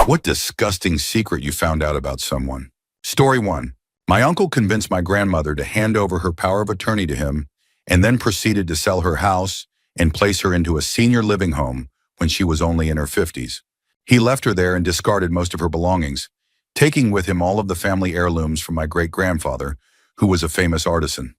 What disgusting secret you found out about someone? Story 1. My uncle convinced my grandmother to hand over her power of attorney to him and then proceeded to sell her house and place her into a senior living home when she was only in her 50s. He left her there and discarded most of her belongings, taking with him all of the family heirlooms from my great-grandfather, who was a famous artisan.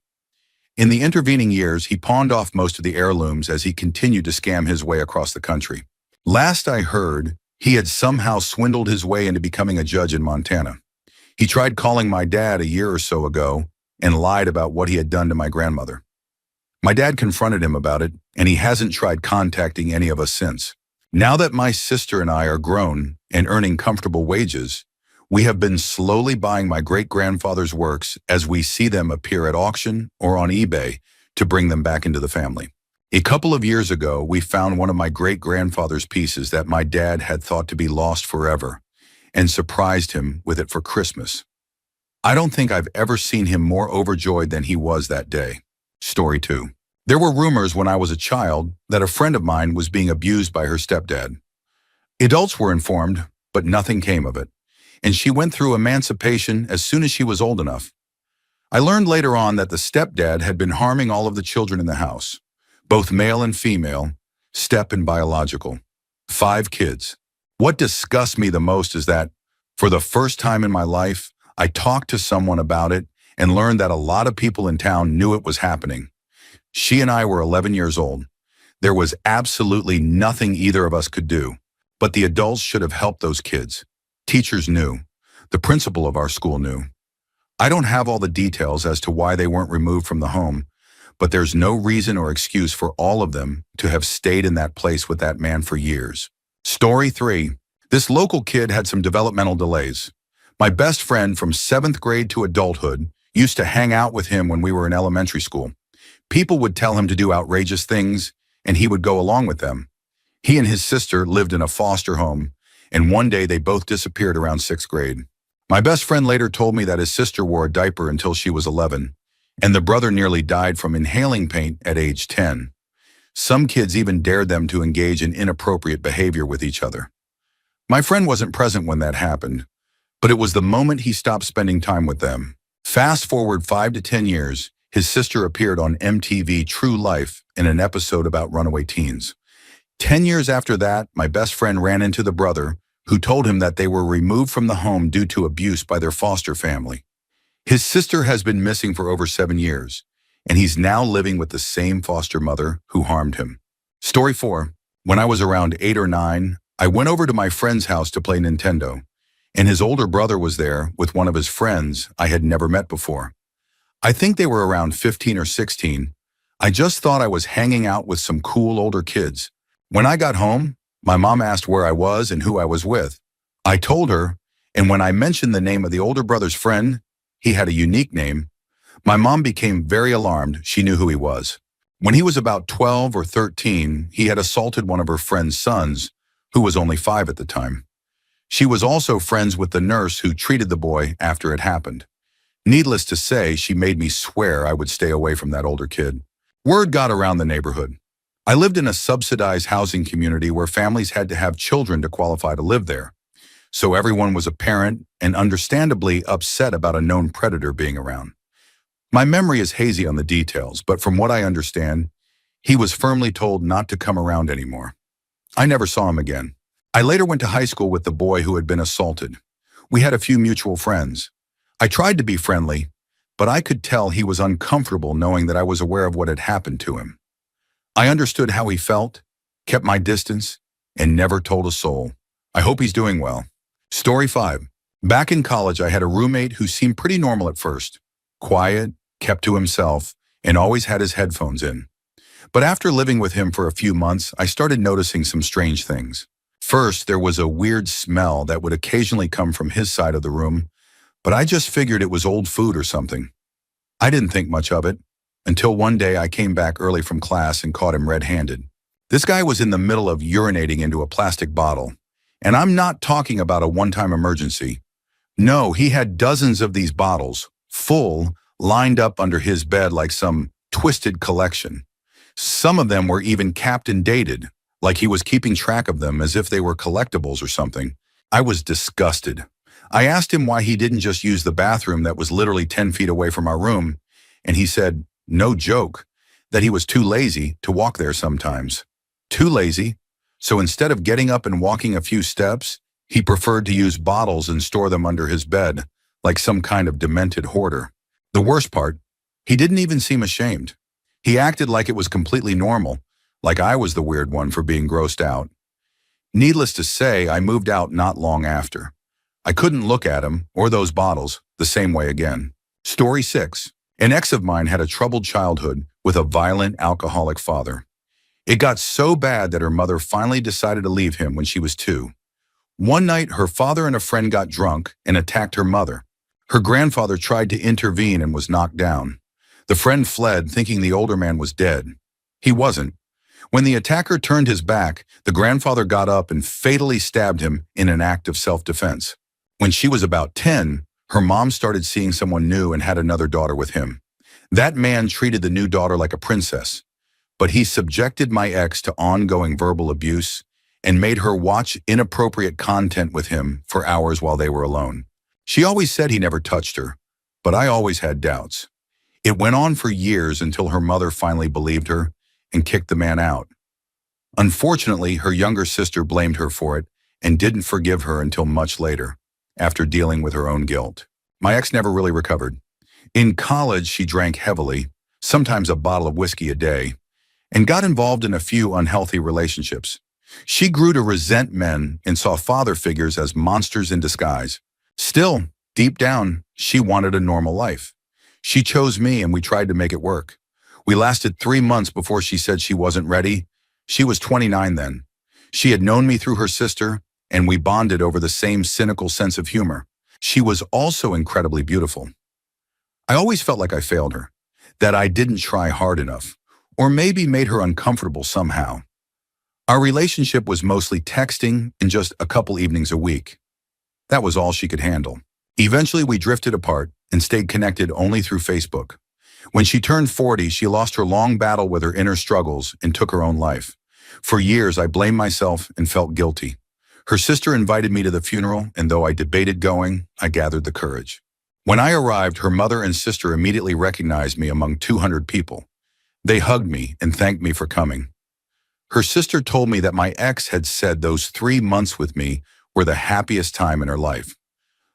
In the intervening years, he pawned off most of the heirlooms as he continued to scam his way across the country. Last I heard, he had somehow swindled his way into becoming a judge in Montana. He tried calling my dad a year or so ago and lied about what he had done to my grandmother. My dad confronted him about it, and he hasn't tried contacting any of us since. Now that my sister and I are grown and earning comfortable wages, we have been slowly buying my great-grandfather's works as we see them appear at auction or on eBay to bring them back into the family. A couple of years ago, we found one of my great-grandfather's pieces that my dad had thought to be lost forever and surprised him with it for Christmas. I don't think I've ever seen him more overjoyed than he was that day. Story 2. There were rumors when I was a child that a friend of mine was being abused by her stepdad. Adults were informed, but nothing came of it, and she went through emancipation as soon as she was old enough. I learned later on that the stepdad had been harming all of the children in the house, both male and female, step and biological. 5 kids. What disgusts me the most is that, for the first time in my life, I talked to someone about it and learned that a lot of people in town knew it was happening. She and I were 11 years old. There was absolutely nothing either of us could do, but the adults should have helped those kids. Teachers knew. The principal of our school knew. I don't have all the details as to why they weren't removed from the home, but there's no reason or excuse for all of them to have stayed in that place with that man for years. Story 3. This local kid had some developmental delays. My best friend from 7th grade to adulthood used to hang out with him when we were in elementary school. People would tell him to do outrageous things, and he would go along with them. He and his sister lived in a foster home, and one day they both disappeared around 6th grade. My best friend later told me that his sister wore a diaper until she was 11, and the brother nearly died from inhaling paint at age 10. Some kids even dared them to engage in inappropriate behavior with each other. My friend wasn't present when that happened, but it was the moment he stopped spending time with them. Fast forward 5 to 10 years, his sister appeared on MTV True Life in an episode about runaway teens. 10 years after that, my best friend ran into the brother, who told him that they were removed from the home due to abuse by their foster family. His sister has been missing for over 7 years, and he's now living with the same foster mother who harmed him. Story 4. When I was around 8 or 9, I went over to my friend's house to play Nintendo, and his older brother was there with one of his friends I had never met before. I think they were around 15 or 16. I just thought I was hanging out with some cool older kids. When I got home, my mom asked where I was and who I was with. I told her, and when I mentioned the name of the older brother's friend, he had a unique name, my mom became very alarmed. She knew who he was. When he was about 12 or 13, he had assaulted one of her friend's sons, who was only 5 at the time. She was also friends with the nurse who treated the boy after it happened. Needless to say, she made me swear I would stay away from that older kid. Word got around the neighborhood. I lived in a subsidized housing community where families had to have children to qualify to live there. So everyone was a parent and understandably upset about a known predator being around. My memory is hazy on the details, but from what I understand, he was firmly told not to come around anymore. I never saw him again. I later went to high school with the boy who had been assaulted. We had a few mutual friends. I tried to be friendly, but I could tell he was uncomfortable knowing that I was aware of what had happened to him. I understood how he felt, kept my distance, and never told a soul. I hope he's doing well. Story 5. Back in college, I had a roommate who seemed pretty normal at first. Quiet, kept to himself, and always had his headphones in. But after living with him for a few months, I started noticing some strange things. First, there was a weird smell that would occasionally come from his side of the room, but I just figured it was old food or something. I didn't think much of it, until one day I came back early from class and caught him red-handed. This guy was in the middle of urinating into a plastic bottle, and I'm not talking about a one-time emergency. No, he had dozens of these bottles, full, lined up under his bed like some twisted collection. Some of them were even capped and dated, like he was keeping track of them as if they were collectibles or something. I was disgusted. I asked him why he didn't just use the bathroom that was literally 10 feet away from our room, and he said, no joke, that he was too lazy to walk there sometimes. Too lazy? So instead of getting up and walking a few steps, he preferred to use bottles and store them under his bed, like some kind of demented hoarder. The worst part, he didn't even seem ashamed. He acted like it was completely normal, like I was the weird one for being grossed out. Needless to say, I moved out not long after. I couldn't look at him, or those bottles, the same way again. Story 6. An ex of mine had a troubled childhood with a violent alcoholic father. It got so bad that her mother finally decided to leave him when she was 2. One night, her father and a friend got drunk and attacked her mother. Her grandfather tried to intervene and was knocked down. The friend fled, thinking the older man was dead. He wasn't. When the attacker turned his back, the grandfather got up and fatally stabbed him in an act of self-defense. When she was about 10, her mom started seeing someone new and had another daughter with him. That man treated the new daughter like a princess, but he subjected my ex to ongoing verbal abuse and made her watch inappropriate content with him for hours while they were alone. She always said he never touched her, but I always had doubts. It went on for years until her mother finally believed her and kicked the man out. Unfortunately, her younger sister blamed her for it and didn't forgive her until much later, after dealing with her own guilt. My ex never really recovered. In college, she drank heavily, sometimes a bottle of whiskey a day, and got involved in a few unhealthy relationships. She grew to resent men and saw father figures as monsters in disguise. Still, deep down, she wanted a normal life. She chose me and we tried to make it work. We lasted 3 months before she said she wasn't ready. She was 29 then. She had known me through her sister, and we bonded over the same cynical sense of humor. She was also incredibly beautiful. I always felt like I failed her, that I didn't try hard enough, or maybe made her uncomfortable somehow. Our relationship was mostly texting and just a couple evenings a week. That was all she could handle. Eventually, we drifted apart and stayed connected only through Facebook. When she turned 40, she lost her long battle with her inner struggles and took her own life. For years, I blamed myself and felt guilty. Her sister invited me to the funeral, and though I debated going, I gathered the courage. When I arrived, her mother and sister immediately recognized me among 200 people. They hugged me and thanked me for coming. Her sister told me that my ex had said those 3 months with me were the happiest time in her life.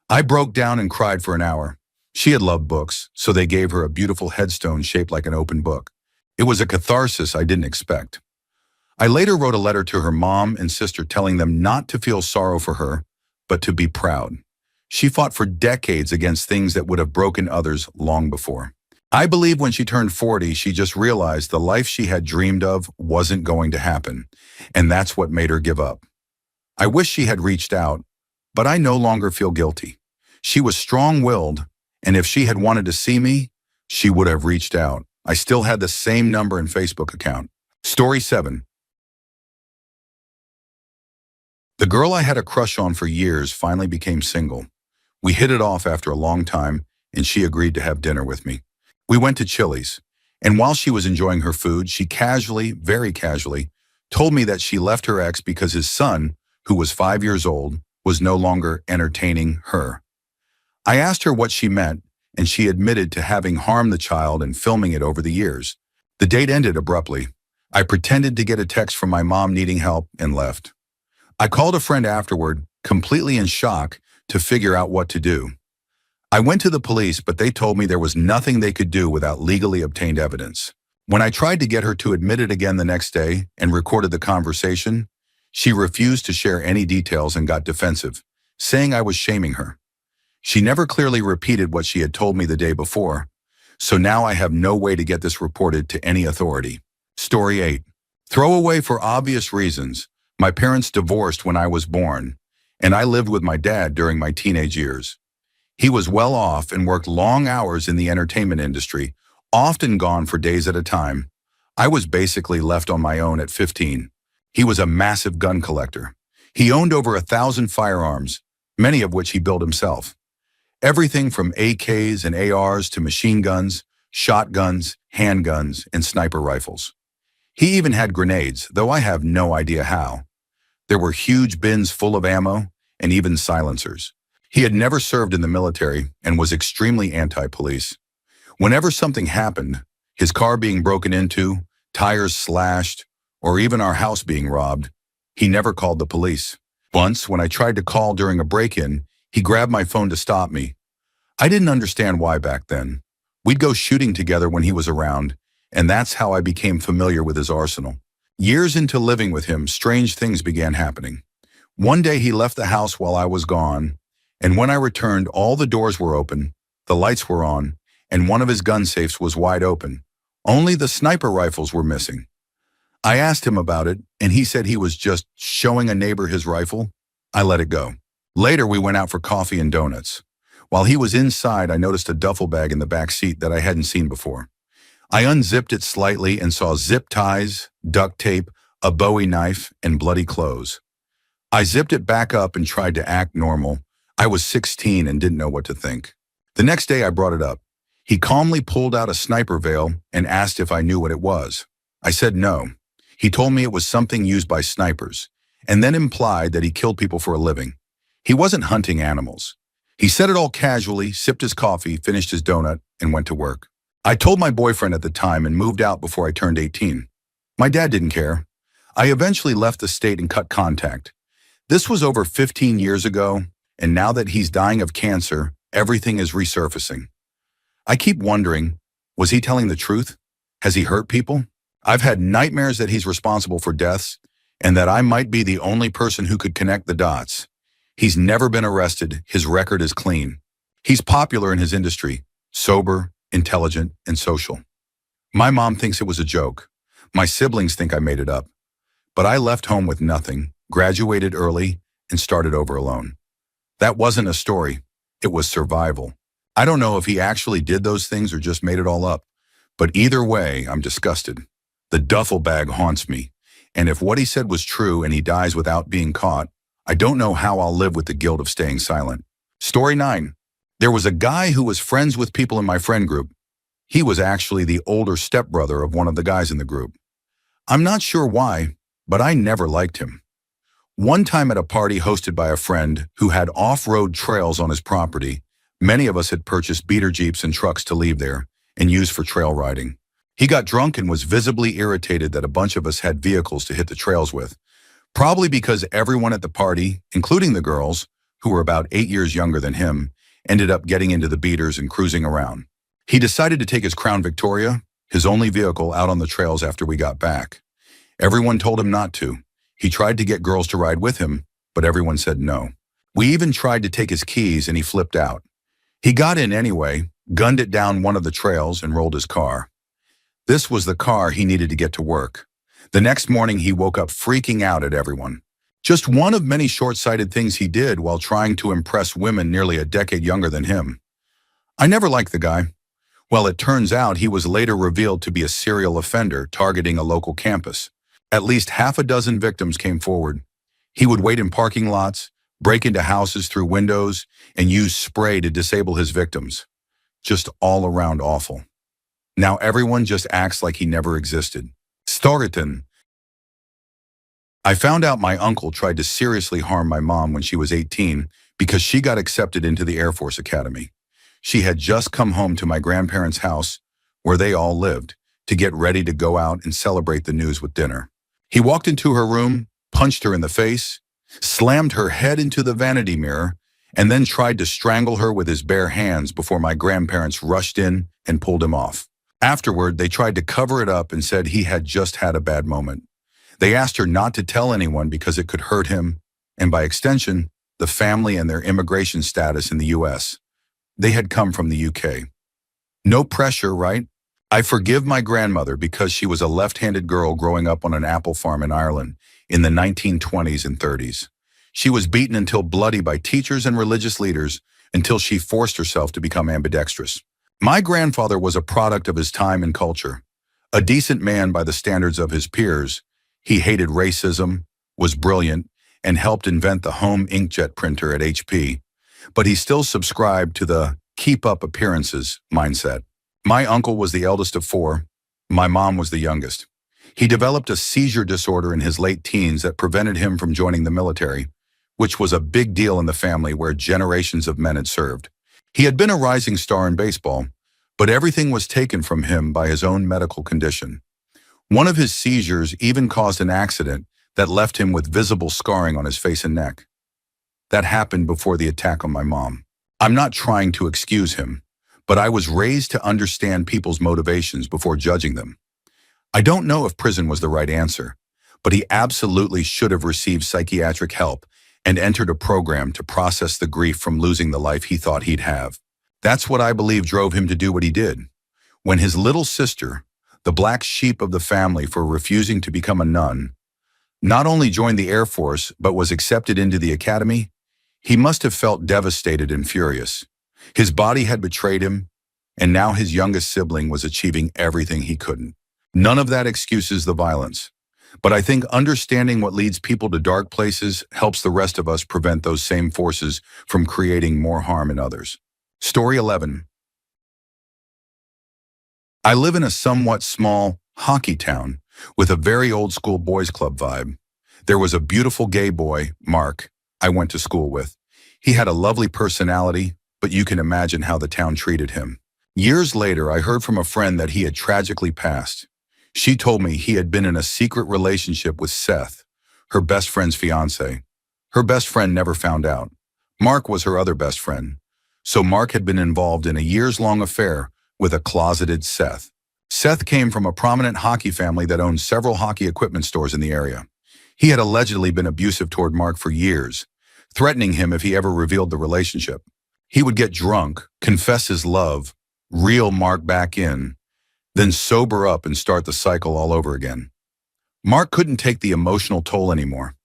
I broke down and cried for an hour. She had loved books, so they gave her a beautiful headstone shaped like an open book. It was a catharsis I didn't expect. I later wrote a letter to her mom and sister telling them not to feel sorrow for her, but to be proud. She fought for decades against things that would have broken others long before. I believe when she turned 40, she just realized the life she had dreamed of wasn't going to happen, and that's what made her give up. I wish she had reached out, but I no longer feel guilty. She was strong-willed, and if she had wanted to see me, she would have reached out. I still had the same number and Facebook account. Story 7. The girl I had a crush on for years finally became single. We hit it off after a long time, and she agreed to have dinner with me. We went to Chili's, and while she was enjoying her food, she casually, very casually, told me that she left her ex because his son, who was 5 years old, was no longer entertaining her. I asked her what she meant, and she admitted to having harmed the child and filming it over the years. The date ended abruptly. I pretended to get a text from my mom needing help and left. I called a friend afterward, completely in shock, to figure out what to do. I went to the police, but they told me there was nothing they could do without legally obtained evidence. When I tried to get her to admit it again the next day and recorded the conversation, she refused to share any details and got defensive, saying I was shaming her. She never clearly repeated what she had told me the day before, so now I have no way to get this reported to any authority. Story 8. Throwaway for obvious reasons. My parents divorced when I was born, and I lived with my dad during my teenage years. He was well off and worked long hours in the entertainment industry, often gone for days at a time. I was basically left on my own at 15. He was a massive gun collector. He owned over 1,000 firearms, many of which he built himself. Everything from AKs and ARs to machine guns, shotguns, handguns, and sniper rifles. He even had grenades, though I have no idea how. There were huge bins full of ammo, and even silencers. He had never served in the military and was extremely anti-police. Whenever something happened, his car being broken into, tires slashed, or even our house being robbed, he never called the police. Once, when I tried to call during a break-in, he grabbed my phone to stop me. I didn't understand why back then. We'd go shooting together when he was around, and that's how I became familiar with his arsenal. Years into living with him, strange things began happening. One day he left the house while I was gone, and when I returned, all the doors were open, the lights were on, and one of his gun safes was wide open. Only the sniper rifles were missing. I asked him about it, and he said he was just showing a neighbor his rifle. I let it go. Later, we went out for coffee and donuts. While he was inside, I noticed a duffel bag in the back seat that I hadn't seen before. I unzipped it slightly and saw zip ties, duct tape, a Bowie knife, and bloody clothes. I zipped it back up and tried to act normal. I was 16 and didn't know what to think. The next day, I brought it up. He calmly pulled out a sniper veil and asked if I knew what it was. I said no. He told me it was something used by snipers, and then implied that he killed people for a living. He wasn't hunting animals. He said it all casually, sipped his coffee, finished his donut, and went to work. I told my boyfriend at the time and moved out before I turned 18. My dad didn't care. I eventually left the state and cut contact. This was over 15 years ago, and now that he's dying of cancer, everything is resurfacing. I keep wondering, was he telling the truth? Has he hurt people? I've had nightmares that he's responsible for deaths, and that I might be the only person who could connect the dots. He's never been arrested. His record is clean. He's popular in his industry, sober, intelligent, and social. My mom thinks it was a joke. My siblings think I made it up. But I left home with nothing, graduated early, and started over alone. That wasn't a story. It was survival. I don't know if he actually did those things or just made it all up. But either way, I'm disgusted. The duffel bag haunts me. And if what he said was true and he dies without being caught, I don't know how I'll live with the guilt of staying silent. Story 9. There was a guy who was friends with people in my friend group. He was actually the older stepbrother of one of the guys in the group. I'm not sure why, but I never liked him. One time at a party hosted by a friend who had off-road trails on his property, many of us had purchased beater jeeps and trucks to leave there and use for trail riding. He got drunk and was visibly irritated that a bunch of us had vehicles to hit the trails with, probably because everyone at the party, including the girls, who were about 8 years younger than him, ended up getting into the beaters and cruising around. He decided to take his Crown Victoria, his only vehicle, out on the trails after we got back. Everyone told him not to. He tried to get girls to ride with him, but everyone said no. We even tried to take his keys and he flipped out. He got in anyway, gunned it down one of the trails and rolled his car. This was the car he needed to get to work. The next morning he woke up freaking out at everyone. Just one of many short-sighted things he did while trying to impress women nearly a decade younger than him. I never liked the guy. Well, it turns out he was later revealed to be a serial offender targeting a local campus. At least half a dozen victims came forward. He would wait in parking lots, break into houses through windows, and use spray to disable his victims. Just all around awful. Now everyone just acts like he never existed. Storyton. I found out my uncle tried to seriously harm my mom when she was 18 because she got accepted into the Air Force Academy. She had just come home to my grandparents' house, where they all lived, to get ready to go out and celebrate the news with dinner. He walked into her room, punched her in the face, slammed her head into the vanity mirror, and then tried to strangle her with his bare hands before my grandparents rushed in and pulled him off. Afterward, they tried to cover it up and said he had just had a bad moment. They asked her not to tell anyone because it could hurt him, and by extension, the family and their immigration status in the U.S. They had come from the U.K. No pressure, right? I forgive my grandmother because she was a left-handed girl growing up on an apple farm in Ireland in the 1920s and 30s. She was beaten until bloody by teachers and religious leaders until she forced herself to become ambidextrous. My grandfather was a product of his time and culture. A decent man by the standards of his peers, he hated racism, was brilliant, and helped invent the home inkjet printer at HP, but he still subscribed to the keep up appearances mindset. My uncle was the eldest of 4. My mom was the youngest. He developed a seizure disorder in his late teens that prevented him from joining the military, which was a big deal in the family where generations of men had served. He had been a rising star in baseball, but everything was taken from him by his own medical condition. One of his seizures even caused an accident that left him with visible scarring on his face and neck. That happened before the attack on my mom. I'm not trying to excuse him, but I was raised to understand people's motivations before judging them. I don't know if prison was the right answer, but he absolutely should have received psychiatric help and entered a program to process the grief from losing the life he thought he'd have. That's what I believe drove him to do what he did. When his little sister, the black sheep of the family for refusing to become a nun, not only joined the Air Force but was accepted into the academy, he must have felt devastated and furious. His body had betrayed him, and now his youngest sibling was achieving everything he couldn't. None of that excuses the violence, but I think understanding what leads people to dark places helps the rest of us prevent those same forces from creating more harm in others. Story 11. I live in a somewhat small hockey town with a very old-school boys' club vibe. There was a beautiful gay boy, Mark, I went to school with. He had a lovely personality, but you can imagine how the town treated him. Years later, I heard from a friend that he had tragically passed. She told me he had been in a secret relationship with Seth, her best friend's fiancé. Her best friend never found out. Mark was her other best friend. So Mark had been involved in a years-long affair with a closeted Seth. Seth came from a prominent hockey family that owned several hockey equipment stores in the area. He had allegedly been abusive toward Mark for years, threatening him if he ever revealed the relationship. He would get drunk, confess his love, reel Mark back in, then sober up and start the cycle all over again. Mark couldn't take the emotional toll anymore.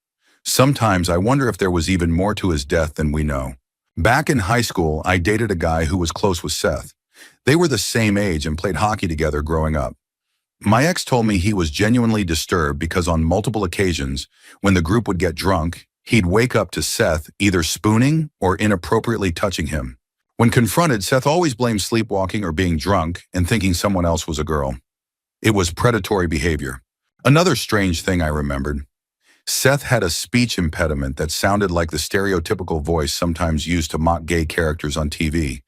Sometimes I wonder if there was even more to his death than we know. Back in high school, I dated a guy who was close with Seth. They were the same age and played hockey together growing up. My ex told me he was genuinely disturbed because on multiple occasions, when the group would get drunk, he'd wake up to Seth either spooning or inappropriately touching him. When confronted, Seth always blamed sleepwalking or being drunk and thinking someone else was a girl. It was predatory behavior. Another strange thing I remembered. Seth had a speech impediment that sounded like the stereotypical voice sometimes used to mock gay characters on TV,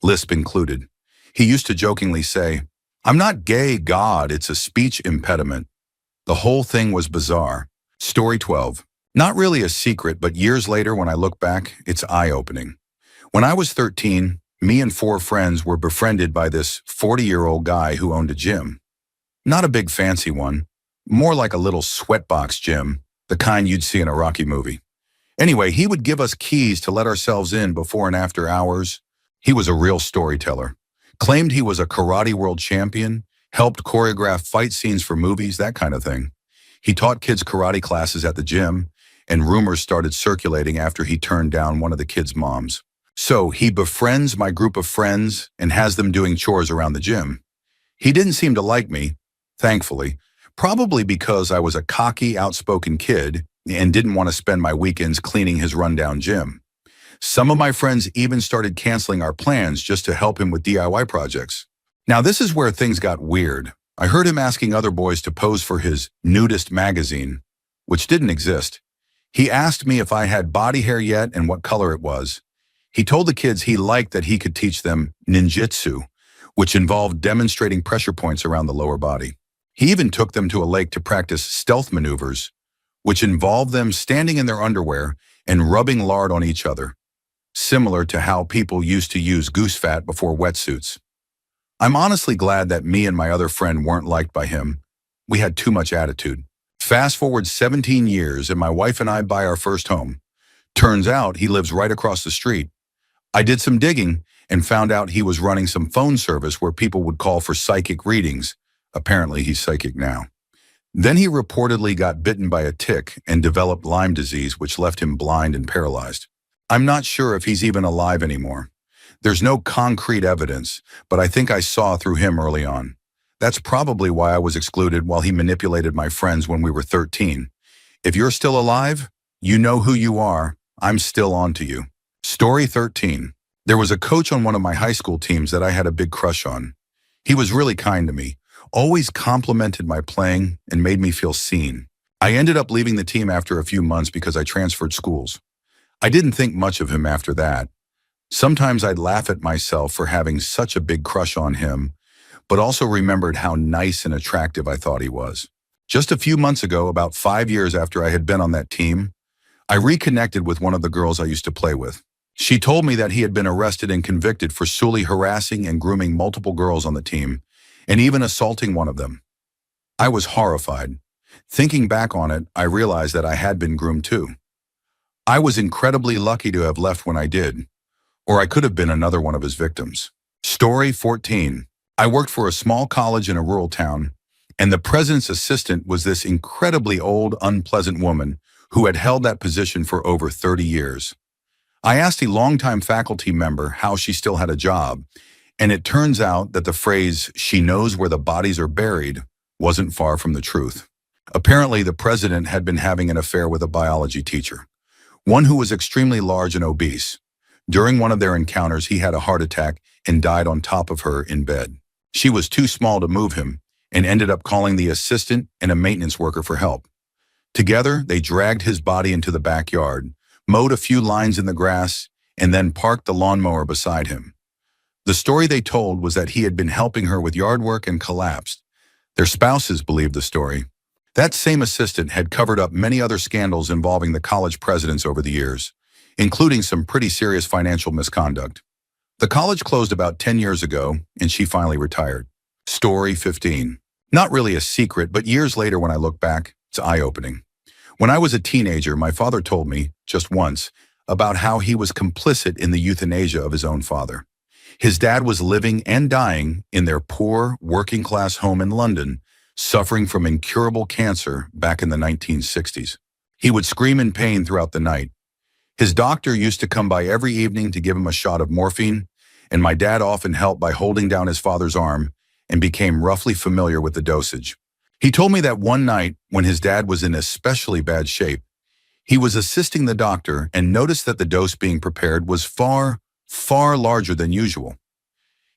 lisp included. He used to jokingly say, "I'm not gay, God, it's a speech impediment." The whole thing was bizarre. Story 12. Not really a secret, but years later when I look back, it's eye-opening. When I was 13, me and 4 friends were befriended by this 40-year-old guy who owned a gym. Not a big fancy one, more like a little sweatbox gym, the kind you'd see in a Rocky movie. Anyway, he would give us keys to let ourselves in before and after hours. He was a real storyteller. Claimed he was a karate world champion, helped choreograph fight scenes for movies, that kind of thing. He taught kids karate classes at the gym, and rumors started circulating after he turned down one of the kids' moms. So he befriends my group of friends and has them doing chores around the gym. He didn't seem to like me, thankfully, probably because I was a cocky, outspoken kid and didn't want to spend my weekends cleaning his rundown gym. Some of my friends even started canceling our plans just to help him with DIY projects. Now this is where things got weird. I heard him asking other boys to pose for his nudist magazine, which didn't exist. He asked me if I had body hair yet and what color it was. He told the kids he liked that he could teach them ninjutsu, which involved demonstrating pressure points around the lower body. He even took them to a lake to practice stealth maneuvers, which involved them standing in their underwear and rubbing lard on each other, similar to how people used to use goose fat before wetsuits. I'm honestly glad that me and my other friend weren't liked by him. We had too much attitude. Fast forward 17 years and my wife and I buy our first home. Turns out he lives right across the street. I did some digging and found out he was running some phone service where people would call for psychic readings. Apparently he's psychic now. Then he reportedly got bitten by a tick and developed Lyme disease, which left him blind and paralyzed. I'm not sure if he's even alive anymore. There's no concrete evidence, but I think I saw through him early on. That's probably why I was excluded while he manipulated my friends when we were 13. If you're still alive, you know who you are. I'm still on to you. Story 13. There was a coach on one of my high school teams that I had a big crush on. He was really kind to me, always complimented my playing and made me feel seen. I ended up leaving the team after a few months because I transferred schools. I didn't think much of him after that. Sometimes I'd laugh at myself for having such a big crush on him, but also remembered how nice and attractive I thought he was. Just a few months ago, about 5 years after I had been on that team, I reconnected with one of the girls I used to play with. She told me that he had been arrested and convicted for sexually harassing and grooming multiple girls on the team, and even assaulting one of them. I was horrified. Thinking back on it, I realized that I had been groomed too. I was incredibly lucky to have left when I did, or I could have been another one of his victims. Story 14. I worked for a small college in a rural town, and the president's assistant was this incredibly old, unpleasant woman who had held that position for over 30 years. I asked a longtime faculty member how she still had a job, and it turns out that the phrase, "she knows where the bodies are buried," wasn't far from the truth. Apparently, the president had been having an affair with a biology teacher, one who was extremely large and obese. During one of their encounters, he had a heart attack and died on top of her in bed. She was too small to move him and ended up calling the assistant and a maintenance worker for help. Together, they dragged his body into the backyard, mowed a few lines in the grass, and then parked the lawnmower beside him. The story they told was that he had been helping her with yard work and collapsed. Their spouses believed the story. That same assistant had covered up many other scandals involving the college presidents over the years, including some pretty serious financial misconduct. The college closed about 10 years ago, and she finally retired. Story 15. Not really a secret, but years later when I look back, it's eye-opening. When I was a teenager, my father told me, just once, about how he was complicit in the euthanasia of his own father. His dad was living and dying in their poor, working-class home in London, suffering from incurable cancer back in the 1960s. He would scream in pain throughout the night. His doctor used to come by every evening to give him a shot of morphine, and my dad often helped by holding down his father's arm and became roughly familiar with the dosage. He told me that one night, when his dad was in especially bad shape, he was assisting the doctor and noticed that the dose being prepared was far, far larger than usual.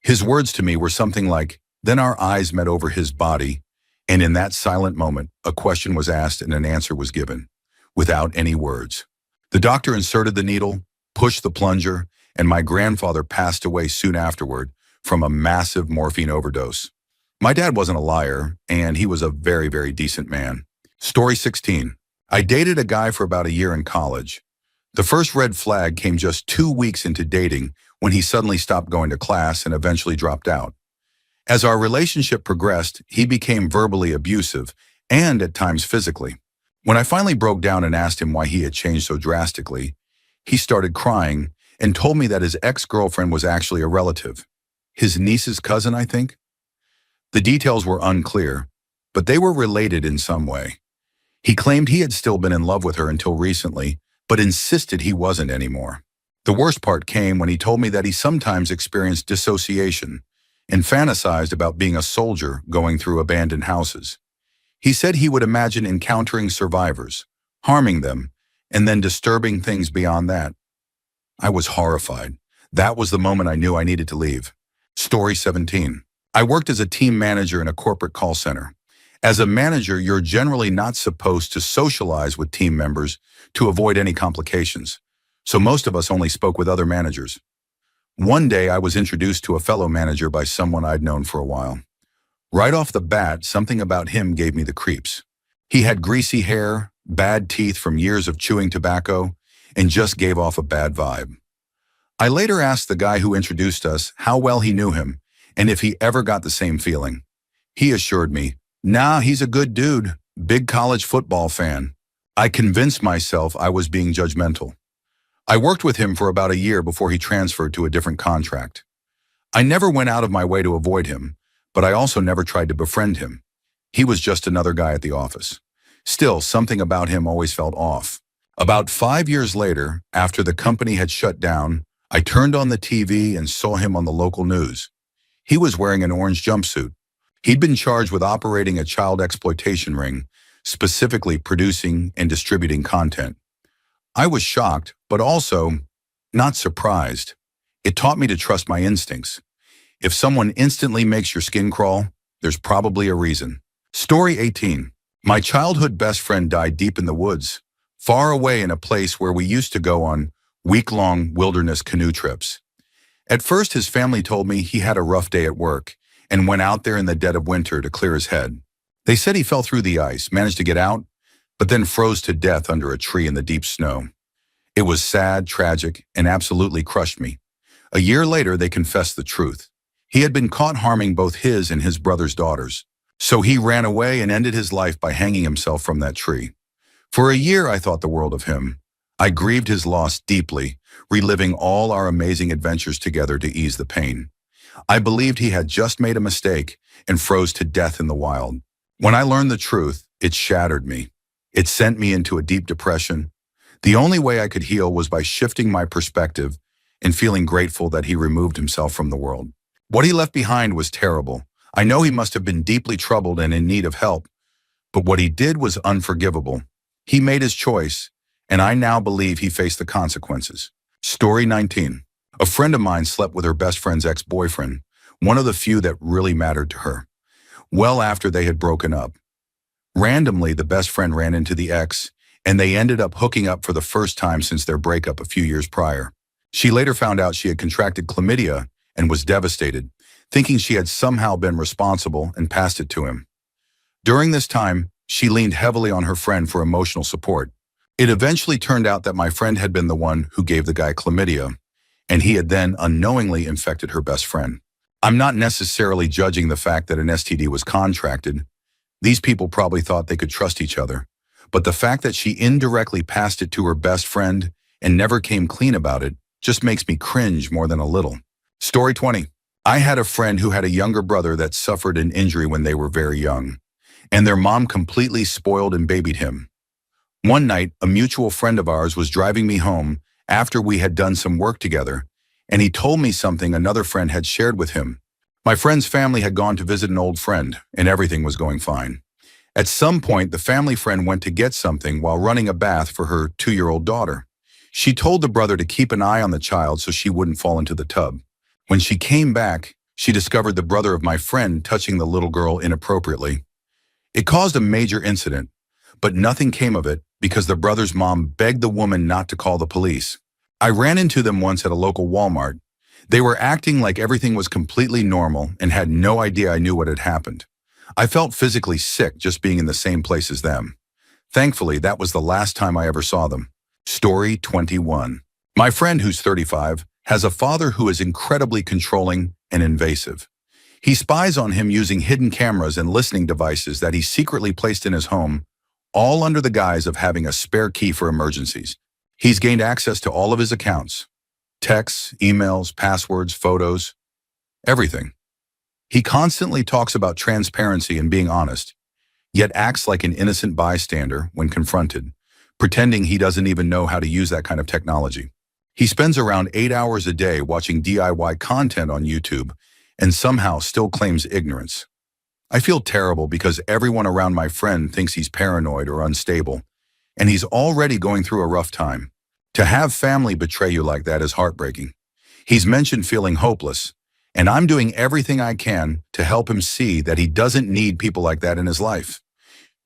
His words to me were something like, "Then our eyes met over his body, and in that silent moment, a question was asked and an answer was given, without any words." The doctor inserted the needle, pushed the plunger, and my grandfather passed away soon afterward from a massive morphine overdose. My dad wasn't a liar, and he was a very, very decent man. Story 16. I dated a guy for about a year in college. The first red flag came just 2 weeks into dating when he suddenly stopped going to class and eventually dropped out. As our relationship progressed, he became verbally abusive and at times physically. When I finally broke down and asked him why he had changed so drastically, he started crying and told me that his ex-girlfriend was actually a relative. His niece's cousin, I think? The details were unclear, but they were related in some way. He claimed he had still been in love with her until recently, but insisted he wasn't anymore. The worst part came when he told me that he sometimes experienced dissociation and fantasized about being a soldier going through abandoned houses. He said he would imagine encountering survivors, harming them, and then disturbing things beyond that. I was horrified. That was the moment I knew I needed to leave. Story 17. I worked as a team manager in a corporate call center. As a manager, you're generally not supposed to socialize with team members to avoid any complications, so most of us only spoke with other managers. One day, I was introduced to a fellow manager by someone I'd known for a while. Right off the bat, something about him gave me the creeps. He had greasy hair, bad teeth from years of chewing tobacco, and just gave off a bad vibe. I later asked the guy who introduced us how well he knew him and if he ever got the same feeling. He assured me, "Nah, he's a good dude, big college football fan." I convinced myself I was being judgmental. I worked with him for about a year before he transferred to a different contract. I never went out of my way to avoid him, but I also never tried to befriend him. He was just another guy at the office. Still, something about him always felt off. About 5 years later, after the company had shut down, I turned on the TV and saw him on the local news. He was wearing an orange jumpsuit. He'd been charged with operating a child exploitation ring, specifically producing and distributing content. I was shocked, but also not surprised. It taught me to trust my instincts. If someone instantly makes your skin crawl, there's probably a reason. Story 18. My childhood best friend died deep in the woods, far away in a place where we used to go on week-long wilderness canoe trips. At first, his family told me he had a rough day at work and went out there in the dead of winter to clear his head. They said he fell through the ice, managed to get out, but then froze to death under a tree in the deep snow. It was sad, tragic, and absolutely crushed me. A year later, they confessed the truth. He had been caught harming both his and his brother's daughters. So he ran away and ended his life by hanging himself from that tree. For a year, I thought the world of him. I grieved his loss deeply, reliving all our amazing adventures together to ease the pain. I believed he had just made a mistake and froze to death in the wild. When I learned the truth, it shattered me. It sent me into a deep depression. The only way I could heal was by shifting my perspective and feeling grateful that he removed himself from the world. What he left behind was terrible. I know he must have been deeply troubled and in need of help, but what he did was unforgivable. He made his choice, and I now believe he faced the consequences. Story 19. A friend of mine slept with her best friend's ex-boyfriend, one of the few that really mattered to her. Well after they had broken up. Randomly, the best friend ran into the ex, and they ended up hooking up for the first time since their breakup a few years prior. She later found out she had contracted chlamydia and was devastated, thinking she had somehow been responsible and passed it to him. During this time, she leaned heavily on her friend for emotional support. It eventually turned out that my friend had been the one who gave the guy chlamydia, and he had then unknowingly infected her best friend. I'm not necessarily judging the fact that an STD was contracted. These people probably thought they could trust each other. But the fact that she indirectly passed it to her best friend and never came clean about it just makes me cringe more than a little. Story 20. I had a friend who had a younger brother that suffered an injury when they were very young, and their mom completely spoiled and babied him. One night, a mutual friend of ours was driving me home after we had done some work together, and he told me something another friend had shared with him. My friend's family had gone to visit an old friend, and everything was going fine. At some point, the family friend went to get something while running a bath for her 2-year-old daughter. She told the brother to keep an eye on the child so she wouldn't fall into the tub. When she came back, she discovered the brother of my friend touching the little girl inappropriately. It caused a major incident, but nothing came of it because the brother's mom begged the woman not to call the police. I ran into them once at a local Walmart. They were acting like everything was completely normal and had no idea I knew what had happened. I felt physically sick just being in the same place as them. Thankfully, that was the last time I ever saw them. Story 21. My friend, who's 35, has a father who is incredibly controlling and invasive. He spies on him using hidden cameras and listening devices that he secretly placed in his home, all under the guise of having a spare key for emergencies. He's gained access to all of his accounts, texts, emails, passwords, photos, everything. He constantly talks about transparency and being honest, yet acts like an innocent bystander when confronted, pretending he doesn't even know how to use that kind of technology. He spends around 8 hours a day watching DIY content on YouTube and somehow still claims ignorance. I feel terrible because everyone around my friend thinks he's paranoid or unstable, and he's already going through a rough time. To have family betray you like that is heartbreaking. He's mentioned feeling hopeless, and I'm doing everything I can to help him see that he doesn't need people like that in his life.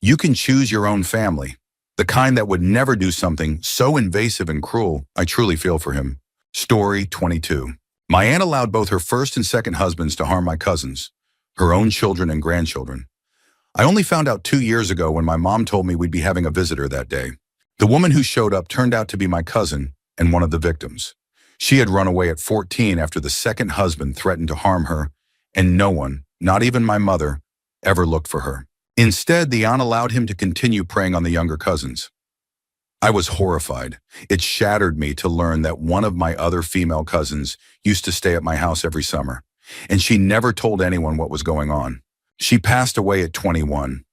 You can choose your own family, the kind that would never do something so invasive and cruel. I truly feel for him. Story 22. My aunt allowed both her first and second husbands to harm my cousins, her own children and grandchildren. I only found out 2 years ago when my mom told me we'd be having a visitor that day. The woman who showed up turned out to be my cousin and one of the victims. She had run away at 14 after the second husband threatened to harm her, and no one, not even my mother, ever looked for her. Instead, the aunt allowed him to continue preying on the younger cousins. I was horrified. It shattered me to learn that one of my other female cousins used to stay at my house every summer, and she never told anyone what was going on. She passed away at 21.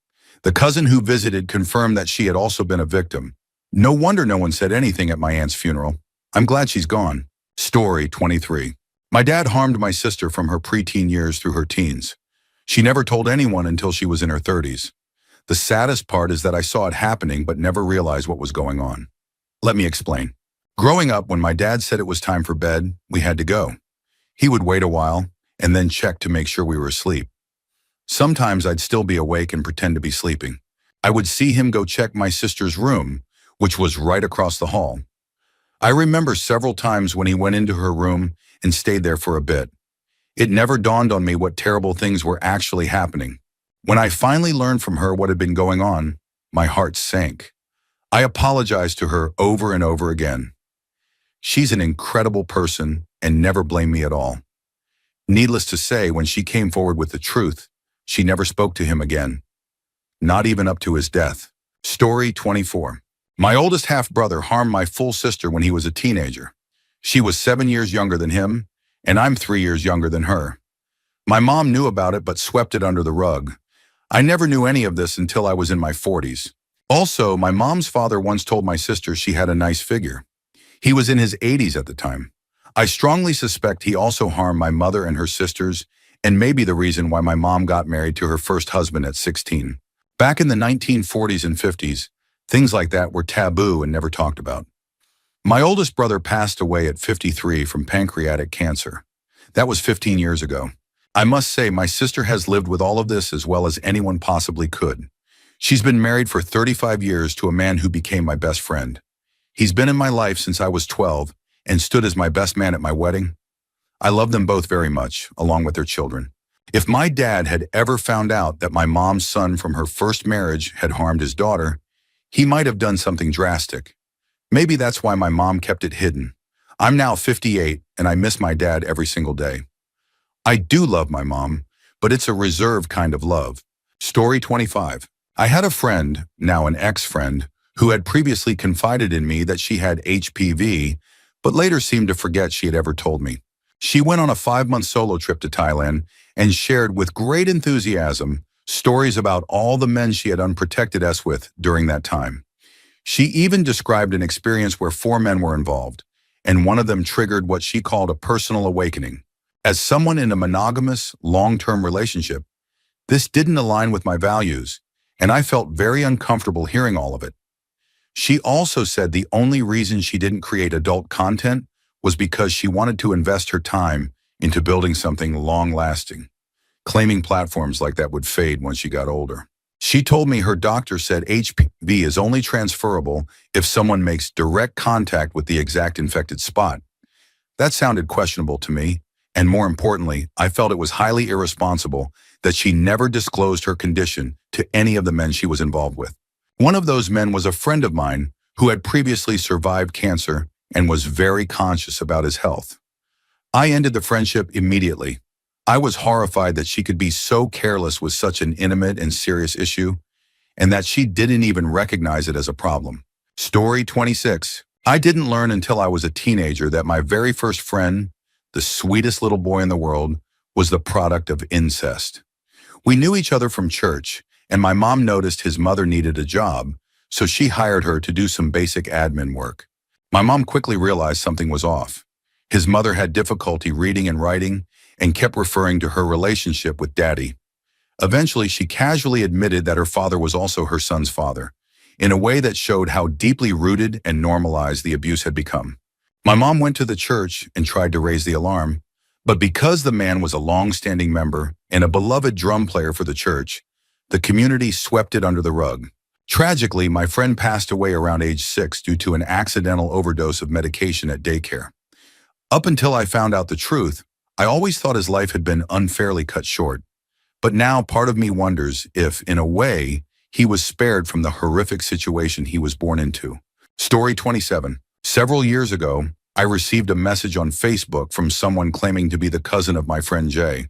The cousin who visited confirmed that she had also been a victim. No wonder no one said anything at my aunt's funeral. I'm glad she's gone. Story 23. My dad harmed my sister from her preteen years through her teens. She never told anyone until she was in her 30s. The saddest part is that I saw it happening but never realized what was going on. Let me explain. Growing up, when my dad said it was time for bed, we had to go. He would wait a while and then check to make sure we were asleep. Sometimes I'd still be awake and pretend to be sleeping. I would see him go check my sister's room, which was right across the hall. I remember several times when he went into her room and stayed there for a bit. It never dawned on me what terrible things were actually happening. When I finally learned from her what had been going on, my heart sank. I apologized to her over and over again. She's an incredible person and never blamed me at all. Needless to say, when she came forward with the truth, she never spoke to him again, not even up to his death. Story 24. My oldest half-brother harmed my full sister when he was a teenager. She was 7 years younger than him, and I'm 3 years younger than her. My mom knew about it but swept it under the rug. I never knew any of this until I was in my 40s. Also, my mom's father once told my sister she had a nice figure. He was in his 80s at the time. I strongly suspect he also harmed my mother and her sisters, and maybe the reason why my mom got married to her first husband at 16. Back in the 1940s and 50s, things like that were taboo and never talked about. My oldest brother passed away at 53 from pancreatic cancer. That was 15 years ago. I must say my sister has lived with all of this as well as anyone possibly could. She's been married for 35 years to a man who became my best friend. He's been in my life since I was 12 and stood as my best man at my wedding. I love them both very much, along with their children. If my dad had ever found out that my mom's son from her first marriage had harmed his daughter, he might have done something drastic. Maybe that's why my mom kept it hidden. I'm now 58 and I miss my dad every single day. I do love my mom, but it's a reserved kind of love. Story 25. I had a friend, now an ex-friend, who had previously confided in me that she had HPV, but later seemed to forget she had ever told me. She went on a 5-month solo trip to Thailand and shared with great enthusiasm stories about all the men she had unprotected us with during that time. She even described an experience where 4 men were involved, and one of them triggered what she called a personal awakening. As someone in a monogamous, long-term relationship, this didn't align with my values, and I felt very uncomfortable hearing all of it. She also said the only reason she didn't create adult content was because she wanted to invest her time into building something long-lasting, claiming platforms like that would fade once she got older. She told me her doctor said HPV is only transferable if someone makes direct contact with the exact infected spot. That sounded questionable to me, and more importantly, I felt it was highly irresponsible that she never disclosed her condition to any of the men she was involved with. One of those men was a friend of mine who had previously survived cancer and was very conscious about his health. I ended the friendship immediately. I was horrified that she could be so careless with such an intimate and serious issue, and that she didn't even recognize it as a problem. Story 26. I didn't learn until I was a teenager that my very first friend, the sweetest little boy in the world, was the product of incest. We knew each other from church, and my mom noticed his mother needed a job, so she hired her to do some basic admin work. My mom quickly realized something was off. His mother had difficulty reading and writing and kept referring to her relationship with Daddy. Eventually, she casually admitted that her father was also her son's father, in a way that showed how deeply rooted and normalized the abuse had become. My mom went to the church and tried to raise the alarm, but because the man was a long-standing member and a beloved drum player for the church, the community swept it under the rug. Tragically, my friend passed away around age 6 due to an accidental overdose of medication at daycare. Up until I found out the truth, I always thought his life had been unfairly cut short. But now part of me wonders if, in a way, he was spared from the horrific situation he was born into. Story 27. Several years ago, I received a message on Facebook from someone claiming to be the cousin of my friend Jay.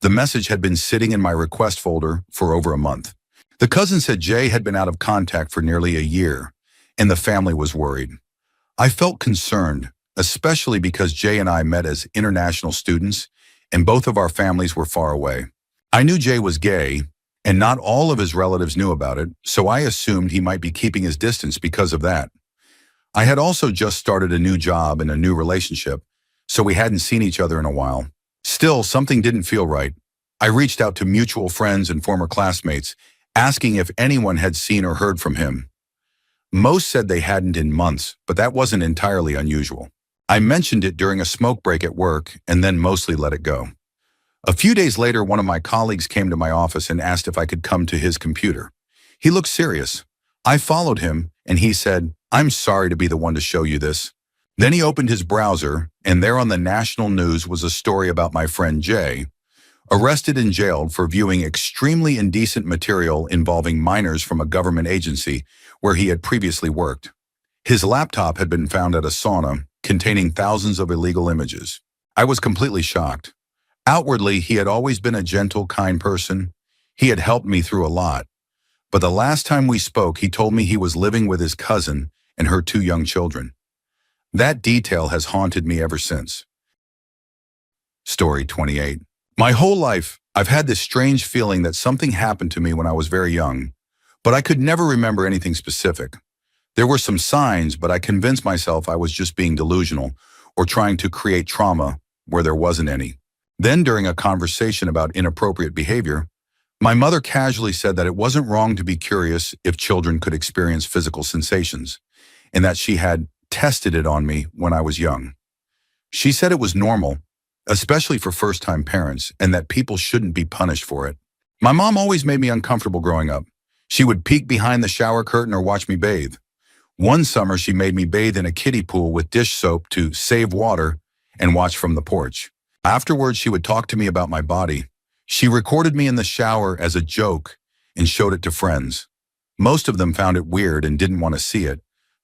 The message had been sitting in my request folder for over a month. The cousin said Jay had been out of contact for nearly a year, and the family was worried. I felt concerned, especially because Jay and I met as international students, and both of our families were far away. I knew Jay was gay, and not all of his relatives knew about it, so I assumed he might be keeping his distance because of that. I had also just started a new job and a new relationship, so we hadn't seen each other in a while. Still, something didn't feel right. I reached out to mutual friends and former classmates, asking if anyone had seen or heard from him. Most said they hadn't in months, but that wasn't entirely unusual. I mentioned it during a smoke break at work and then mostly let it go. A few days later, one of my colleagues came to my office and asked if I could come to his computer. He looked serious. I followed him, and he said, "I'm sorry to be the one to show you this, Then he opened his browser, and there on the national news was a story about my friend Jay, arrested and jailed for viewing extremely indecent material involving minors from a government agency where he had previously worked. His laptop had been found at a sauna containing thousands of illegal images. I was completely shocked. Outwardly, he had always been a gentle, kind person. He had helped me through a lot. But the last time we spoke, he told me he was living with his cousin and her 2 young children. That detail has haunted me ever since. Story 28. My whole life, I've had this strange feeling that something happened to me when I was very young, but I could never remember anything specific. There were some signs, but I convinced myself I was just being delusional or trying to create trauma where there wasn't any. Then, during a conversation about inappropriate behavior, my mother casually said that it wasn't wrong to be curious if children could experience physical sensations, and that she had tested it on me when I was young. She said it was normal, especially for first-time parents, and that people shouldn't be punished for it. My mom always made me uncomfortable growing up. She would peek behind the shower curtain or watch me bathe. One summer, she made me bathe in a kiddie pool with dish soap to save water and watch from the porch. Afterwards, she would talk to me about my body. She recorded me in the shower as a joke and showed it to friends. Most of them found it weird and didn't want to see it,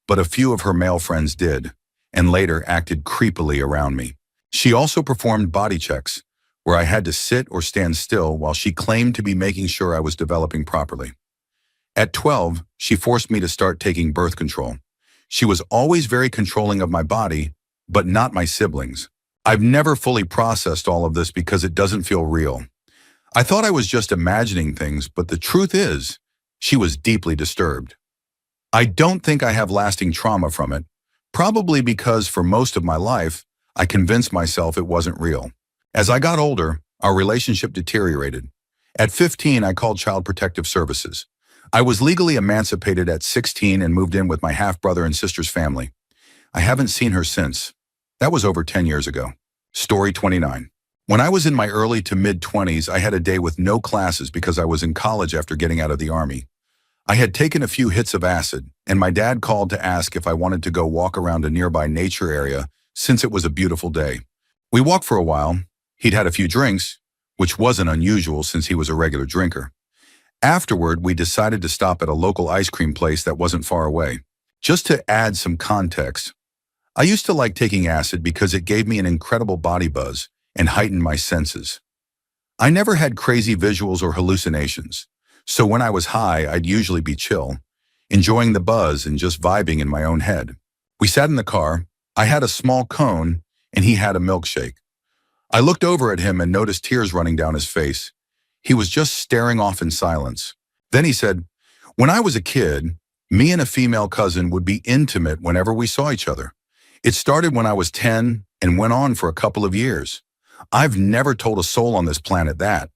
but a few of her male friends did, and later acted creepily around me. She also performed body checks, where I had to sit or stand still while she claimed to be making sure I was developing properly. At 12, she forced me to start taking birth control. She was always very controlling of my body, but not my siblings. I've never fully processed all of this because it doesn't feel real. I thought I was just imagining things, but the truth is, she was deeply disturbed. I don't think I have lasting trauma from it, probably because for most of my life, I convinced myself it wasn't real. As I got older, our relationship deteriorated. At 15, I called Child Protective Services. I was legally emancipated at 16 and moved in with my half-brother and sister's family. I haven't seen her since. That was over 10 years ago. Story 29. When I was in my early to mid-20s, I had a day with no classes because I was in college after getting out of the Army. I had taken a few hits of acid, and my dad called to ask if I wanted to go walk around a nearby nature area since it was a beautiful day. We walked for a while. He'd had a few drinks, which wasn't unusual since he was a regular drinker. Afterward, we decided to stop at a local ice cream place that wasn't far away. Just to add some context, I used to like taking acid because it gave me an incredible body buzz and heightened my senses. I never had crazy visuals or hallucinations, so when I was high, I'd usually be chill, enjoying the buzz and just vibing in my own head. We sat in the car. I had a small cone, and he had a milkshake. I looked over at him and noticed tears running down his face. He was just staring off in silence. Then he said, "When I was a kid, me and a female cousin would be intimate whenever we saw each other. It started when I was 10 and went on for a couple of years. I've never told a soul on this planet that."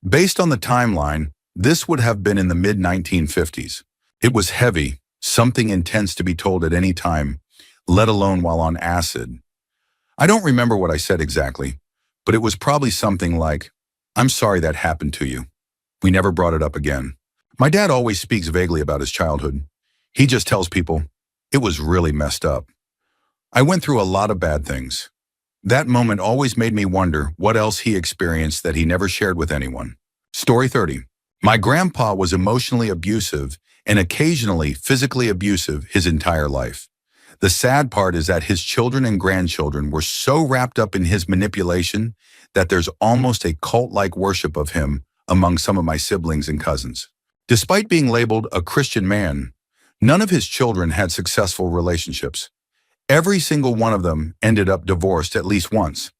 Based on the timeline, this would have been in the mid-1950s. It was heavy, something intense to be told at any time, let alone while on acid. I don't remember what I said exactly, but it was probably something like, "I'm sorry that happened to you." We never brought it up again. My dad always speaks vaguely about his childhood. He just tells people, "It was really messed up." I went through a lot of bad things. That moment always made me wonder what else he experienced that he never shared with anyone. Story 30. My grandpa was emotionally abusive and occasionally physically abusive his entire life. The sad part is that his children and grandchildren were so wrapped up in his manipulation that there's almost a cult-like worship of him among some of my siblings and cousins. Despite being labeled a Christian man, none of his children had successful relationships. Every single one of them ended up divorced at least once.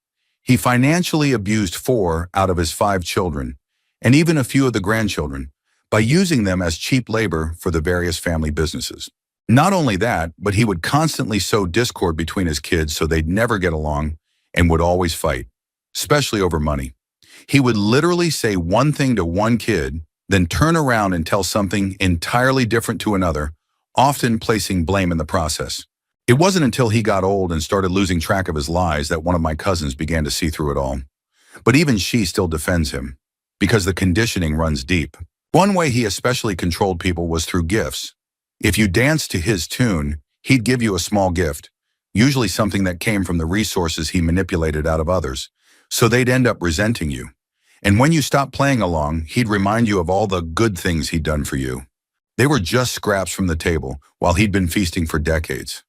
He financially abused 4 out of his 5 children, and even a few of the grandchildren, by using them as cheap labor for the various family businesses. Not only that, but he would constantly sow discord between his kids so they'd never get along and would always fight, especially over money. He would literally say one thing to one kid, then turn around and tell something entirely different to another, often placing blame in the process. It wasn't until he got old and started losing track of his lies that one of my cousins began to see through it all. But even she still defends him, because the conditioning runs deep. One way he especially controlled people was through gifts. If you danced to his tune, he'd give you a small gift, usually something that came from the resources he manipulated out of others, so they'd end up resenting you. And when you stopped playing along, he'd remind you of all the good things he'd done for you. They were just scraps from the table, while he'd been feasting for decades.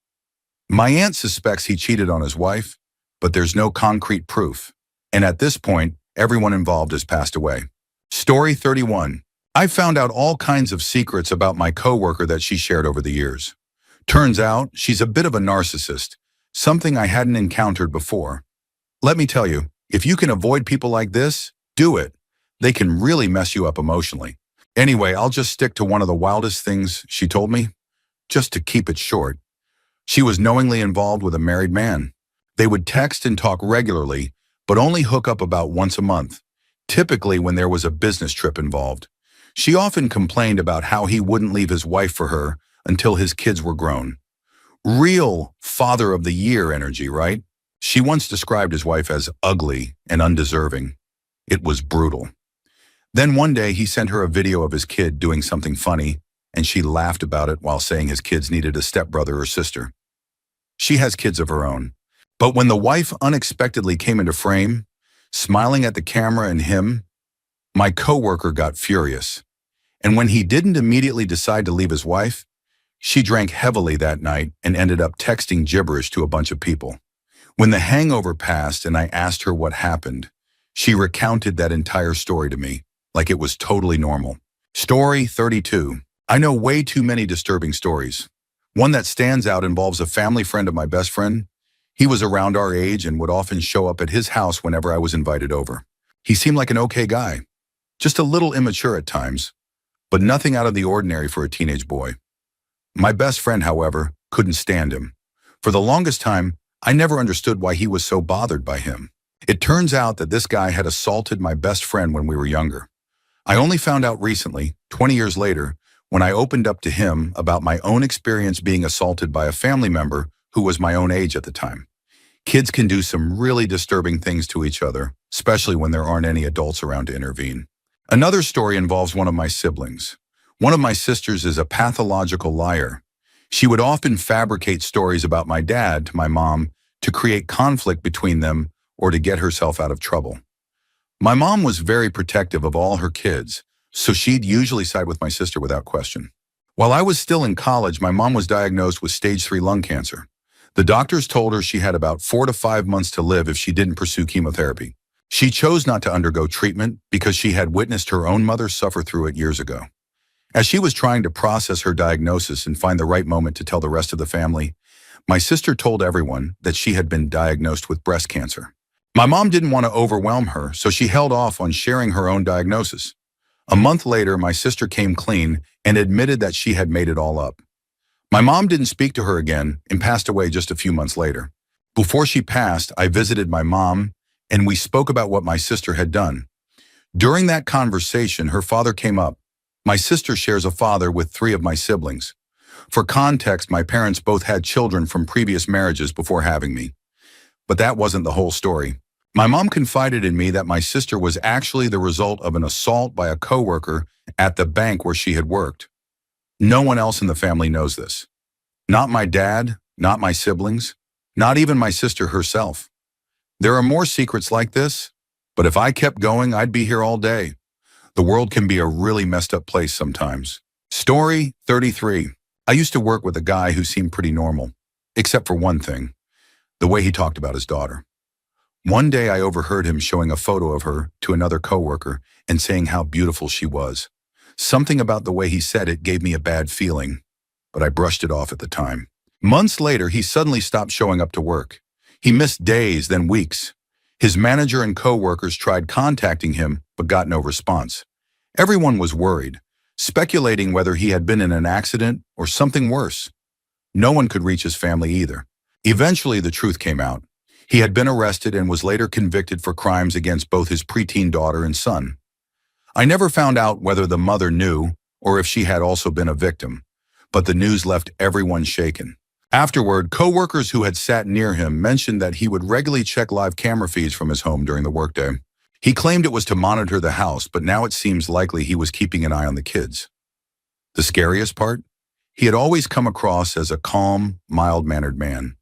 My aunt suspects he cheated on his wife, but there's no concrete proof. And at this point, everyone involved has passed away. Story 31. I found out all kinds of secrets about my coworker that she shared over the years. Turns out, she's a bit of a narcissist, something I hadn't encountered before. Let me tell you, if you can avoid people like this, do it. They can really mess you up emotionally. Anyway, I'll just stick to one of the wildest things she told me, just to keep it short. She was knowingly involved with a married man. They would text and talk regularly, but only hook up about once a month, typically when there was a business trip involved. She often complained about how he wouldn't leave his wife for her until his kids were grown. Real father of the year energy, right? She once described his wife as ugly and undeserving. It was brutal. Then one day he sent her a video of his kid doing something funny, and she laughed about it while saying his kids needed a stepbrother or sister. She has kids of her own. But when the wife unexpectedly came into frame, smiling at the camera and him, my coworker got furious. And when he didn't immediately decide to leave his wife, she drank heavily that night and ended up texting gibberish to a bunch of people. When the hangover passed and I asked her what happened, she recounted that entire story to me, like it was totally normal. Story 32. I know way too many disturbing stories. One that stands out involves a family friend of my best friend. He was around our age and would often show up at his house whenever I was invited over. He seemed like an okay guy, just a little immature at times, but nothing out of the ordinary for a teenage boy. My best friend, however, couldn't stand him. For the longest time, I never understood why he was so bothered by him. It turns out that this guy had assaulted my best friend when we were younger. I only found out recently, 20 years later, when I opened up to him about my own experience being assaulted by a family member who was my own age at the time. Kids can do some really disturbing things to each other, especially when there aren't any adults around to intervene. Another story involves one of my siblings. One of my sisters is a pathological liar. She would often fabricate stories about my dad to my mom to create conflict between them or to get herself out of trouble. My mom was very protective of all her kids, so she'd usually side with my sister without question. While I was still in college, my mom was diagnosed with stage 3 lung cancer. The doctors told her she had about 4 to 5 months to live if she didn't pursue chemotherapy. She chose not to undergo treatment because she had witnessed her own mother suffer through it years ago. As she was trying to process her diagnosis and find the right moment to tell the rest of the family, my sister told everyone that she had been diagnosed with breast cancer. My mom didn't want to overwhelm her, so she held off on sharing her own diagnosis. A month later, my sister came clean and admitted that she had made it all up. My mom didn't speak to her again and passed away just a few months later. Before she passed, I visited my mom and we spoke about what my sister had done. During that conversation, her father came up. My sister shares a father with 3 of my siblings. For context, my parents both had children from previous marriages before having me. But that wasn't the whole story. My mom confided in me that my sister was actually the result of an assault by a coworker at the bank where she had worked. No one else in the family knows this. Not my dad, not my siblings, not even my sister herself. There are more secrets like this, but if I kept going, I'd be here all day. The world can be a really messed up place sometimes. Story 33. I used to work with a guy who seemed pretty normal, except for one thing, the way he talked about his daughter. One day I overheard him showing a photo of her to another coworker and saying how beautiful she was. Something about the way he said it gave me a bad feeling, but I brushed it off at the time. Months later, he suddenly stopped showing up to work. He missed days, then weeks. His manager and coworkers tried contacting him, but got no response. Everyone was worried, speculating whether he had been in an accident or something worse. No one could reach his family either. Eventually, the truth came out. He had been arrested and was later convicted for crimes against both his preteen daughter and son. I never found out whether the mother knew or if she had also been a victim, but the news left everyone shaken. Afterward, coworkers who had sat near him mentioned that he would regularly check live camera feeds from his home during the workday. He claimed it was to monitor the house, but now it seems likely he was keeping an eye on the kids. The scariest part? He had always come across as a calm, mild-mannered man.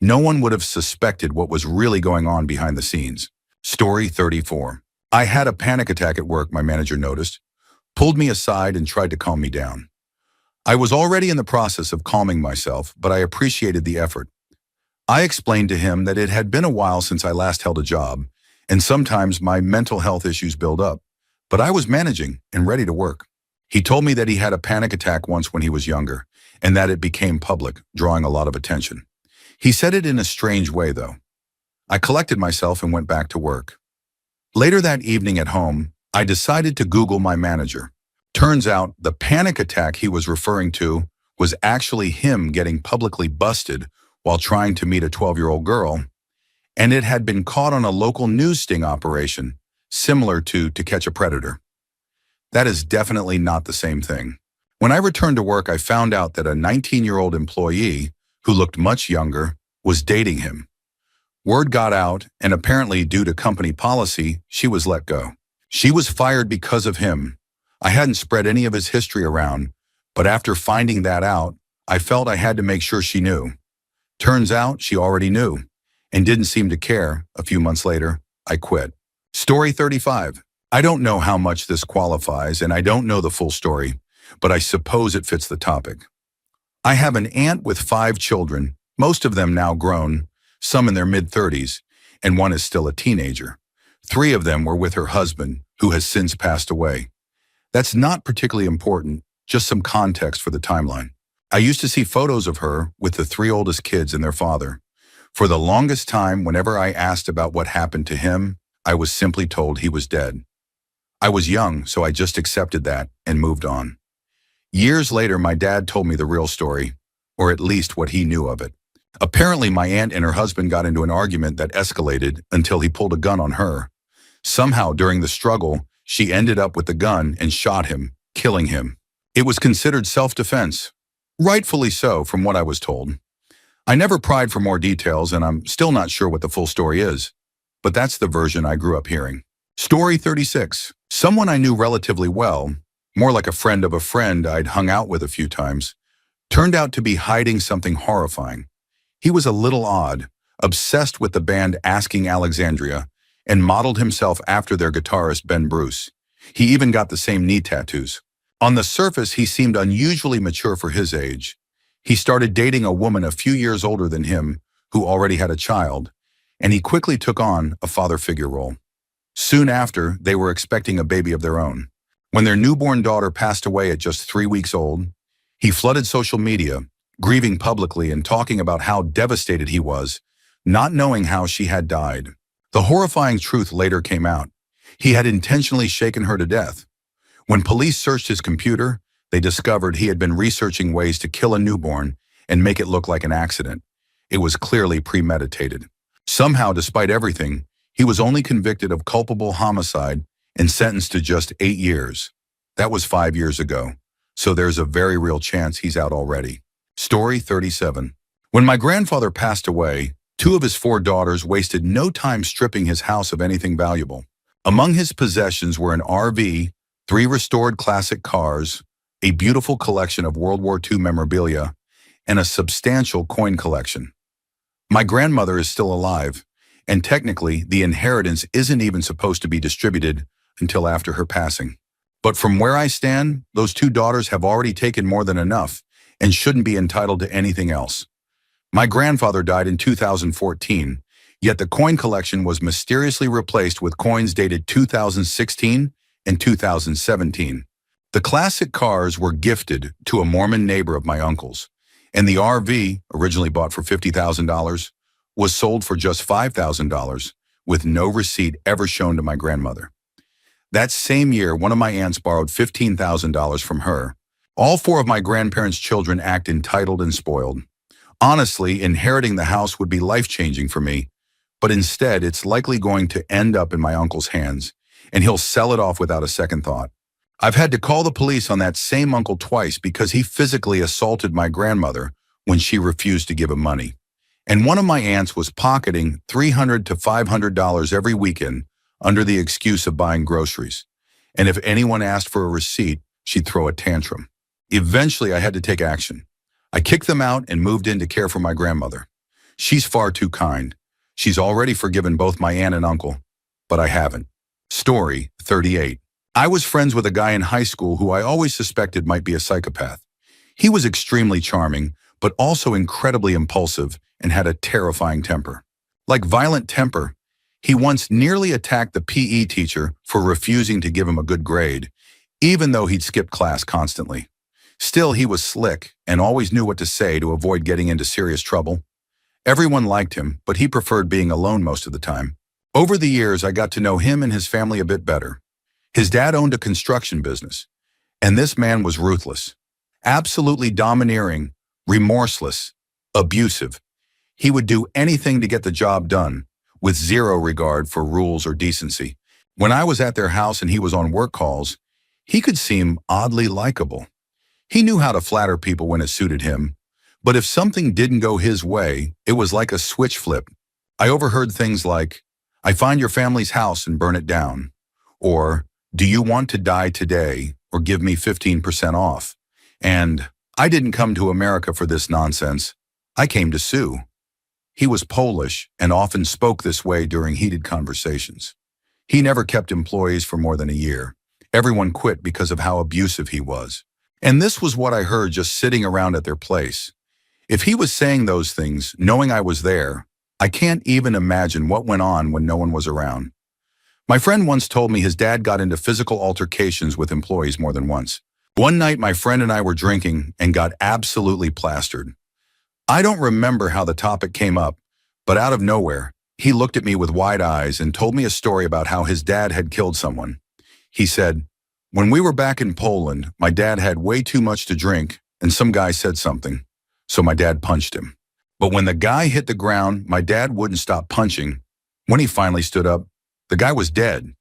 No one would have suspected what was really going on behind the scenes. Story 34. I had a panic attack at work, my manager noticed, pulled me aside and tried to calm me down. I was already in the process of calming myself, but I appreciated the effort. I explained to him that it had been a while since I last held a job, and sometimes my mental health issues build up, but I was managing and ready to work. He told me that he had a panic attack once when he was younger, and that it became public, drawing a lot of attention. He said it in a strange way, though. I collected myself and went back to work. Later that evening at home, I decided to Google my manager. Turns out the panic attack he was referring to was actually him getting publicly busted while trying to meet a 12-year-old girl, and it had been caught on a local news sting operation, similar to Catch a Predator. That is definitely not the same thing. When I returned to work, I found out that a 19-year-old employee, who looked much younger, was dating him. Word got out, and apparently due to company policy, she was let go. She was fired because of him. I hadn't spread any of his history around, but after finding that out, I felt I had to make sure she knew. Turns out she already knew, and didn't seem to care. A few months later, I quit. Story 35. I don't know how much this qualifies, and I don't know the full story, but I suppose it fits the topic. I have an aunt with 5 children, most of them now grown, some in their mid-30s, and one is still a teenager. 3 of them were with her husband, who has since passed away. That's not particularly important, just some context for the timeline. I used to see photos of her with the 3 oldest kids and their father. For the longest time, whenever I asked about what happened to him, I was simply told he was dead. I was young, so I just accepted that and moved on. Years later, my dad told me the real story, or at least what he knew of it. Apparently, my aunt and her husband got into an argument that escalated until he pulled a gun on her. Somehow, during the struggle, she ended up with the gun and shot him, killing him. It was considered self-defense. Rightfully so, from what I was told. I never pried for more details, and I'm still not sure what the full story is. But that's the version I grew up hearing. Story 36. Someone I knew relatively well, more like a friend of a friend I'd hung out with a few times, turned out to be hiding something horrifying. He was a little odd, obsessed with the band Asking Alexandria, and modeled himself after their guitarist Ben Bruce. He even got the same knee tattoos. On the surface, he seemed unusually mature for his age. He started dating a woman a few years older than him, who already had a child, and he quickly took on a father figure role. Soon after, they were expecting a baby of their own. When their newborn daughter passed away at just 3 weeks old, he flooded social media, grieving publicly and talking about how devastated he was, not knowing how she had died. The horrifying truth later came out. He had intentionally shaken her to death. When police searched his computer, they discovered he had been researching ways to kill a newborn and make it look like an accident. It was clearly premeditated. Somehow, despite everything, he was only convicted of culpable homicide and sentenced to just 8 years. That was 5 years ago, so there's a very real chance he's out already. Story 37. When my grandfather passed away, 2 of his 4 daughters wasted no time stripping his house of anything valuable. Among his possessions were an RV, 3 restored classic cars, a beautiful collection of World War II memorabilia, and a substantial coin collection. My grandmother is still alive, and technically, the inheritance isn't even supposed to be distributed until after her passing. But from where I stand, those 2 daughters have already taken more than enough and shouldn't be entitled to anything else. My grandfather died in 2014, yet the coin collection was mysteriously replaced with coins dated 2016 and 2017. The classic cars were gifted to a Mormon neighbor of my uncle's, and the RV, originally bought for $50,000, was sold for just $5,000, with no receipt ever shown to my grandmother. That same year, one of my aunts borrowed $15,000 from her. All 4 of my grandparents' children act entitled and spoiled. Honestly, inheriting the house would be life-changing for me, but instead it's likely going to end up in my uncle's hands, and he'll sell it off without a second thought. I've had to call the police on that same uncle twice because he physically assaulted my grandmother when she refused to give him money. And one of my aunts was pocketing $300 to $500 every weekend under the excuse of buying groceries. And if anyone asked for a receipt, she'd throw a tantrum. Eventually, I had to take action. I kicked them out and moved in to care for my grandmother. She's far too kind. She's already forgiven both my aunt and uncle, but I haven't. Story 38. I was friends with a guy in high school who I always suspected might be a psychopath. He was extremely charming, but also incredibly impulsive and had a terrifying temper. Like violent temper, he once nearly attacked the PE teacher for refusing to give him a good grade, even though he'd skipped class constantly. Still, he was slick and always knew what to say to avoid getting into serious trouble. Everyone liked him, but he preferred being alone most of the time. Over the years, I got to know him and his family a bit better. His dad owned a construction business, and this man was ruthless, absolutely domineering, remorseless, abusive. He would do anything to get the job done, with zero regard for rules or decency. When I was at their house and he was on work calls, he could seem oddly likable. He knew how to flatter people when it suited him, but if something didn't go his way, it was like a switch flip. I overheard things like, "I find your family's house and burn it down," or "Do you want to die today or give me 15% off?" And "I didn't come to America for this nonsense. I came to sue." He was Polish and often spoke this way during heated conversations. He never kept employees for more than a year. Everyone quit because of how abusive he was. And this was what I heard just sitting around at their place. If he was saying those things, knowing I was there, I can't even imagine what went on when no one was around. My friend once told me his dad got into physical altercations with employees more than once. One night, my friend and I were drinking and got absolutely plastered. I don't remember how the topic came up, but out of nowhere, he looked at me with wide eyes and told me a story about how his dad had killed someone. He said, "When we were back in Poland, my dad had way too much to drink and some guy said something, so my dad punched him. But when the guy hit the ground, my dad wouldn't stop punching. When he finally stood up, the guy was dead.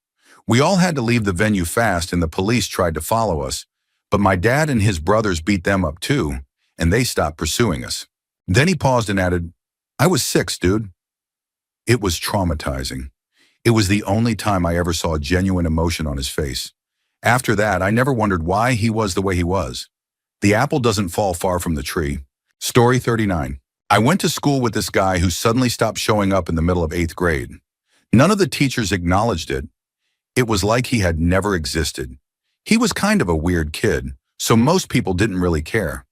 We all had to leave the venue fast and the police tried to follow us, but my dad and his brothers beat them up too, and they stopped pursuing us." Then he paused and added, "I was 6, dude." It was traumatizing. It was the only time I ever saw genuine emotion on his face. After that, I never wondered why he was the way he was. The apple doesn't fall far from the tree. Story 39. I went to school with this guy who suddenly stopped showing up in the middle of 8th grade. None of the teachers acknowledged it. It was like he had never existed. He was kind of a weird kid, so most people didn't really care.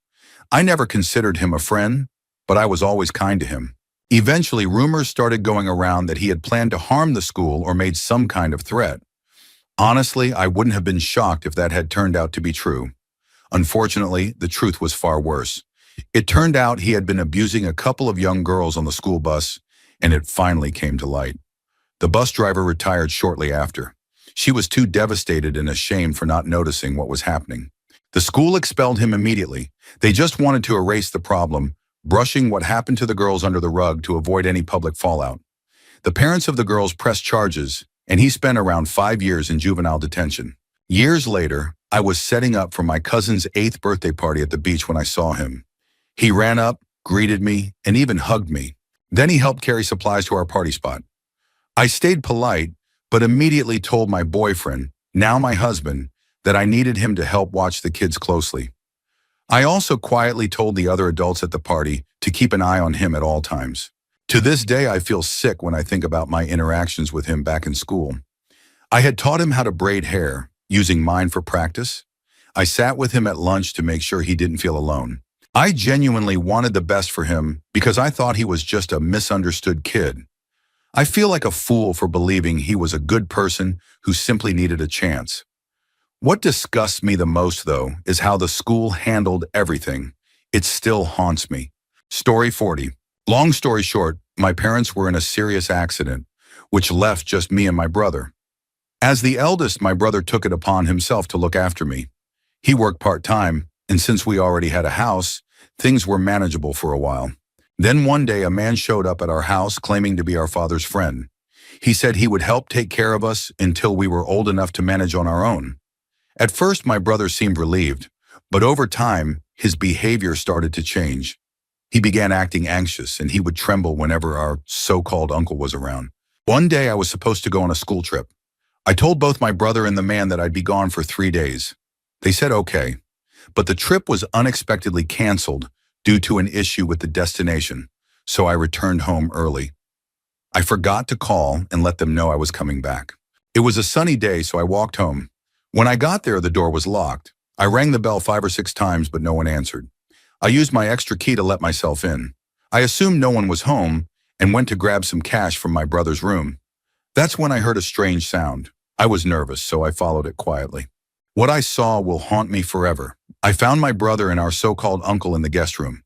I never considered him a friend, but I was always kind to him. Eventually, rumors started going around that he had planned to harm the school or made some kind of threat. Honestly, I wouldn't have been shocked if that had turned out to be true. Unfortunately, the truth was far worse. It turned out he had been abusing a couple of young girls on the school bus, and it finally came to light. The bus driver retired shortly after. She was too devastated and ashamed for not noticing what was happening. The school expelled him immediately. They just wanted to erase the problem, brushing what happened to the girls under the rug to avoid any public fallout. The parents of the girls pressed charges, and he spent around 5 years in juvenile detention. Years later, I was setting up for my cousin's 8th birthday party at the beach when I saw him. He ran up, greeted me, and even hugged me. Then he helped carry supplies to our party spot. I stayed polite, but immediately told my boyfriend, now my husband, that I needed him to help watch the kids closely. I also quietly told the other adults at the party to keep an eye on him at all times. To this day, I feel sick when I think about my interactions with him back in school. I had taught him how to braid hair, using mine for practice. I sat with him at lunch to make sure he didn't feel alone. I genuinely wanted the best for him because I thought he was just a misunderstood kid. I feel like a fool for believing he was a good person who simply needed a chance. What disgusts me the most, though, is how the school handled everything. It still haunts me. Story 40. Long story short, my parents were in a serious accident, which left just me and my brother. As the eldest, my brother took it upon himself to look after me. He worked part-time, and since we already had a house, things were manageable for a while. Then one day, a man showed up at our house claiming to be our father's friend. He said he would help take care of us until we were old enough to manage on our own. At first, my brother seemed relieved, but over time, his behavior started to change. He began acting anxious, and he would tremble whenever our so-called uncle was around. One day, I was supposed to go on a school trip. I told both my brother and the man that I'd be gone for 3 days. They said okay, but the trip was unexpectedly canceled due to an issue with the destination. so I returned home early. I forgot to call and let them know I was coming back. It was a sunny day, so I walked home. When I got there, the door was locked. I rang the bell 5 or 6 times, but no one answered. I used my extra key to let myself in. I assumed no one was home and went to grab some cash from my brother's room. That's when I heard a strange sound. I was nervous, so I followed it quietly. What I saw will haunt me forever. I found my brother and our so-called uncle in the guest room.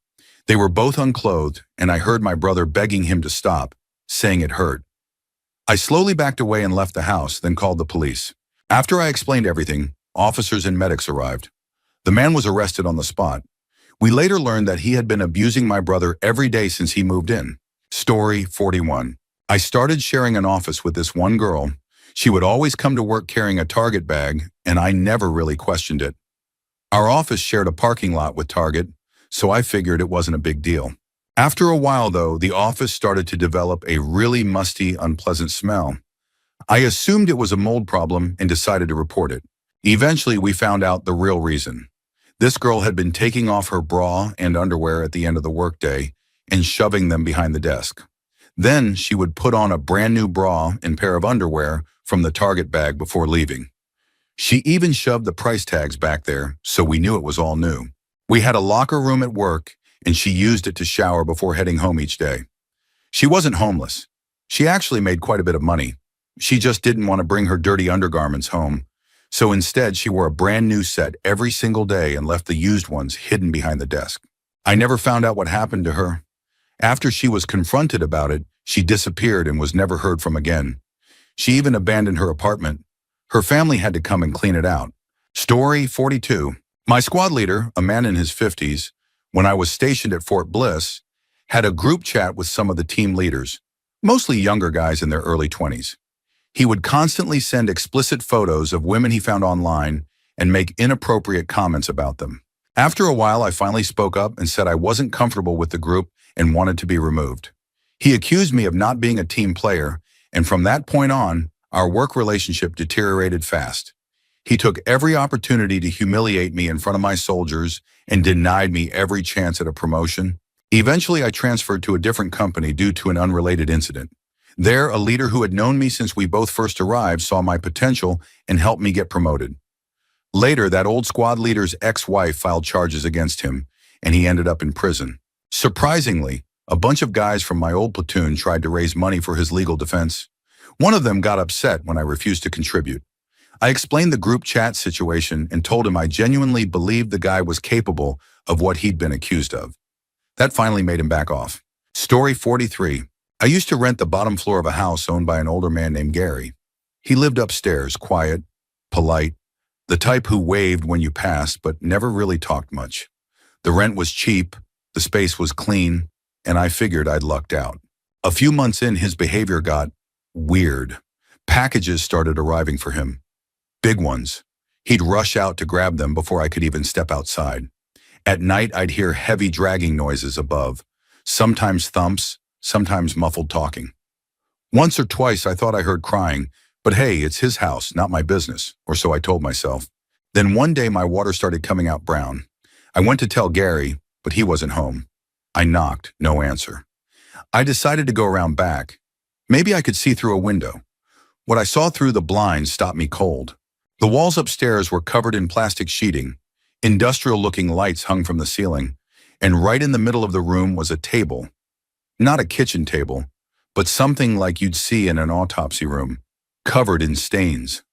They were both unclothed, and I heard my brother begging him to stop, saying it hurt. I slowly backed away and left the house, then called the police. After I explained everything, officers and medics arrived. The man was arrested on the spot. We later learned that he had been abusing my brother every day since he moved in. Story 41. I started sharing an office with this one girl. She would always come to work carrying a Target bag, and I never really questioned it. Our office shared a parking lot with Target, so I figured it wasn't a big deal. After a while, though, the office started to develop a really musty, unpleasant smell. I assumed it was a mold problem and decided to report it. Eventually, we found out the real reason. This girl had been taking off her bra and underwear at the end of the workday and shoving them behind the desk. Then she would put on a brand new bra and pair of underwear from the Target bag before leaving. She even shoved the price tags back there, so we knew it was all new. We had a locker room at work, and she used it to shower before heading home each day. She wasn't homeless. She actually made quite a bit of money. She just didn't want to bring her dirty undergarments home, so instead she wore a brand new set every single day and left the used ones hidden behind the desk. I never found out what happened to her. After she was confronted about it, she disappeared and was never heard from again. She even abandoned her apartment. Her family had to come and clean it out. Story 42. My squad leader, a man in his 50s, when I was stationed at Fort Bliss, had a group chat with some of the team leaders, mostly younger guys in their early 20s. He would constantly send explicit photos of women he found online and make inappropriate comments about them. After a while, I finally spoke up and said I wasn't comfortable with the group and wanted to be removed. He accused me of not being a team player, and from that point on, our work relationship deteriorated fast. He took every opportunity to humiliate me in front of my soldiers and denied me every chance at a promotion. Eventually, I transferred to a different company due to an unrelated incident. There, a leader who had known me since we both first arrived saw my potential and helped me get promoted. Later, that old squad leader's ex-wife filed charges against him, and he ended up in prison. Surprisingly, a bunch of guys from my old platoon tried to raise money for his legal defense. One of them got upset when I refused to contribute. I explained the group chat situation and told him I genuinely believed the guy was capable of what he'd been accused of. That finally made him back off. Story 43. I used to rent the bottom floor of a house owned by an older man named Gary. He lived upstairs, quiet, polite, the type who waved when you passed but never really talked much. The rent was cheap, the space was clean, and I figured I'd lucked out. A few months in, his behavior got weird. Packages started arriving for him. Big ones. He'd rush out to grab them before I could even step outside. At night, I'd hear heavy dragging noises above, sometimes thumps, sometimes muffled talking. Once or twice, I thought I heard crying, but hey, it's his house, not my business, or so I told myself. Then one day, my water started coming out brown. I went to tell Gary, but he wasn't home. I knocked, no answer. I decided to go around back. Maybe I could see through a window. What I saw through the blinds stopped me cold. The walls upstairs were covered in plastic sheeting. Industrial-looking lights hung from the ceiling, and right in the middle of the room was a table. Not a kitchen table, but something like you'd see in an autopsy room, covered in stains.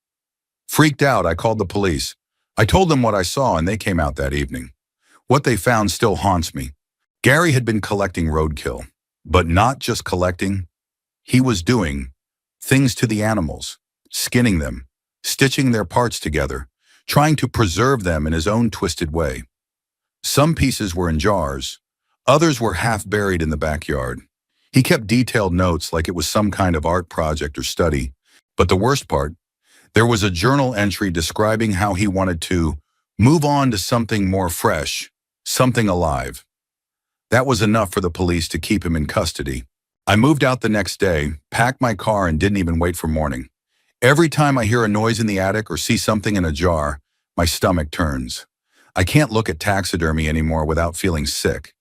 Freaked out, I called the police. I told them what I saw, and they came out that evening. What they found still haunts me. Gary had been collecting roadkill, but not just collecting. He was doing things to the animals, skinning them, stitching their parts together, trying to preserve them in his own twisted way. Some pieces were in jars, others were half buried in the backyard. He kept detailed notes like it was some kind of art project or study, but the worst part, there was a journal entry describing how he wanted to move on to something more fresh, something alive. That was enough for the police to keep him in custody. I moved out the next day, packed my car, and didn't even wait for morning. Every time I hear a noise in the attic or see something in a jar, my stomach turns. I can't look at taxidermy anymore without feeling sick.